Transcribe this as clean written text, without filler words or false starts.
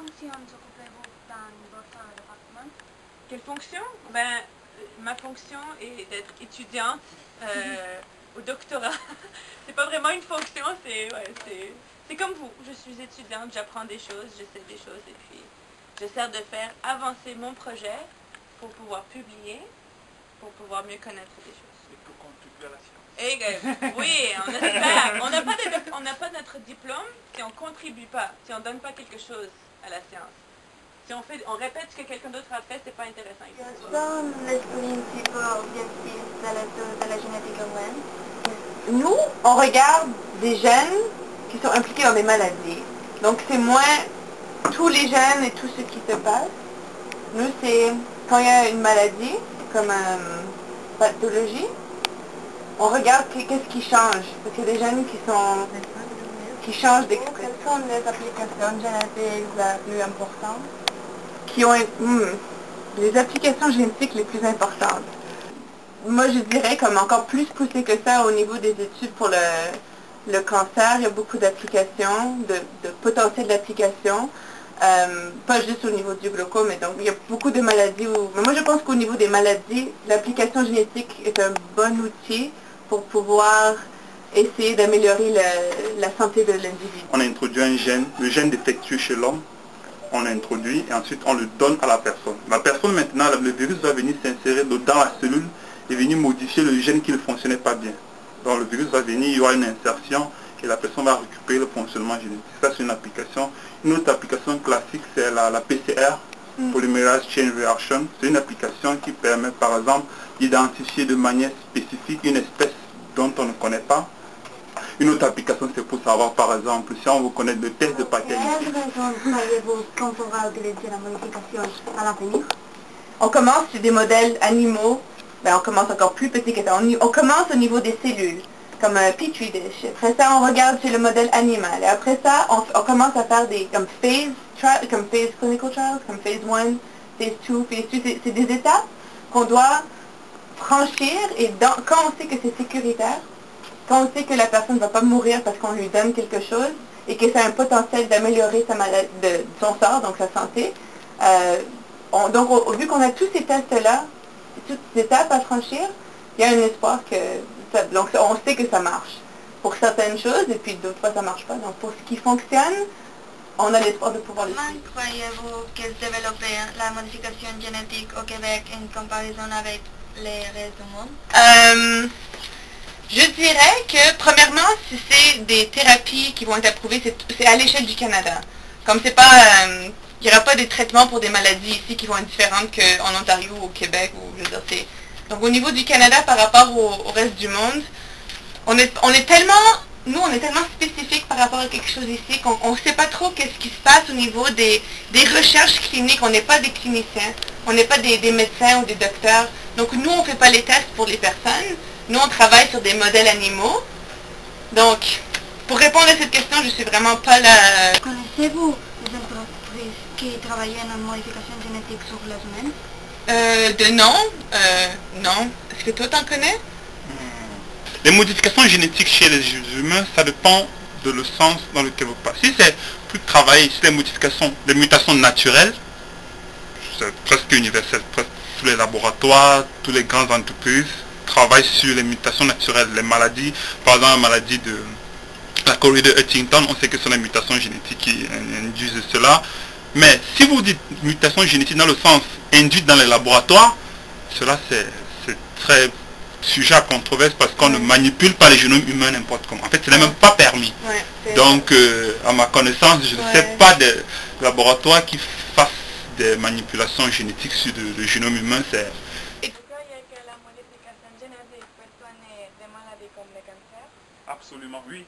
fonction occupez-vous dans votre département? Quelle fonction? Ben, ma fonction est d'être étudiante au doctorat. C'est pas vraiment une fonction, c'est comme vous. Je suis étudiante, j'apprends des choses, j'essaie des choses et puis j'essaie de faire avancer mon projet pour pouvoir publier, pour pouvoir mieux connaître des choses. Et pour contribuer à la science. Oui, on espère. On n'a pas notre diplôme si on ne contribue pas, si on ne donne pas quelque chose à la science. Si on répète ce que quelqu'un d'autre a fait, c'est pas intéressant. Quels sont les principaux objectifs de la génétique humaine? Nous, on regarde des gènes qui sont impliqués dans des maladies. Donc, c'est moins tous les gènes et tout ce qui se passe. Nous, c'est quand il y a une maladie, comme une pathologie, on regarde qu'est-ce qui change. Parce qu'il y a des gènes qui changent d'expression. Quelles sont les applications génétiques les plus importantes? Les applications génétiques les plus importantes. Moi, je dirais comme encore plus poussé que ça au niveau des études pour le cancer. Il y a beaucoup d'applications, de potentiel d'application. Pas juste au niveau du glaucome, mais donc il y a beaucoup de maladies. Mais moi, je pense qu'au niveau des maladies, l'application génétique est un bon outil pour pouvoir essayer d'améliorer la santé de l'individu. On a introduit un gène, le gène défectueux chez l'homme. On l'introduit et ensuite on le donne à la personne. La personne maintenant, le virus va venir s'insérer dans la cellule et venir modifier le gène qui ne fonctionnait pas bien. Donc le virus va venir, il y aura une insertion et la personne va récupérer le fonctionnement génétique. Ça c'est une application. Une autre application classique c'est la PCR, Polymerase Chain Reaction. C'est une application qui permet par exemple d'identifier de manière spécifique une espèce dont on ne connaît pas. Une autre application, c'est pour savoir, par exemple, si on veut connaître le test de paternité. Quelles raisons croyez-vous qu'on pourra utiliser la modification à l'avenir? On commence sur des modèles animaux, on commence encore plus petit que ça. On commence au niveau des cellules, comme un petri dish. Après ça, on regarde sur le modèle animal. Et après ça, on commence à faire comme phase clinical trials, comme phase 1, phase 2, phase 3. C'est des étapes qu'on doit franchir et quand on sait que c'est sécuritaire, quand on sait que la personne ne va pas mourir parce qu'on lui donne quelque chose et que ça a un potentiel d'améliorer son sort, donc sa santé, vu qu'on a tous ces tests-là, toutes ces étapes à franchir, il y a un espoir donc on sait que ça marche pour certaines choses et puis d'autres fois ça ne marche pas. Donc pour ce qui fonctionne, on a l'espoir de pouvoir le suivre. Comment croyez-vous qu'elle développer la modification génétique au Québec en comparaison avec les restes du monde? Je dirais que, premièrement, si c'est des thérapies qui vont être approuvées, c'est à l'échelle du Canada. Comme c'est pas, il n'y aura pas des traitements pour des maladies ici qui vont être différentes qu'en Ontario ou au Québec. Donc au niveau du Canada par rapport au reste du monde, on est tellement spécifique par rapport à quelque chose ici qu'on ne sait pas trop qu'est-ce qui se passe au niveau des recherches cliniques. On n'est pas des cliniciens, on n'est pas des médecins ou des docteurs. Donc nous, on ne fait pas les tests pour les personnes. Nous, on travaille sur des modèles animaux. Donc, pour répondre à cette question, je ne suis vraiment pas là. Connaissez-vous les entreprises qui travaillent en modification génétique sur les humains? Non. Est-ce que toi, t'en connais? Les modifications génétiques chez les humains, ça dépend de le sens dans lequel vous passez. Si c'est plus travailler sur les mutations naturelles, c'est presque universel. Presque tous les laboratoires, toutes les grandes entreprises travaillent sur les mutations naturelles, les maladies, par exemple la maladie de la chorée de Huntington, on sait que ce sont les mutations génétiques qui induisent cela. Mais si vous dites mutations génétiques dans le sens induite dans les laboratoires, cela c'est très sujet à controverse parce qu'on ne manipule pas les génomes humains n'importe comment. En fait, ce n'est même pas permis. Donc, à ma connaissance, je ne sais pas de laboratoire qui fasse des manipulations génétiques sur le génome humain. Absolument, oui.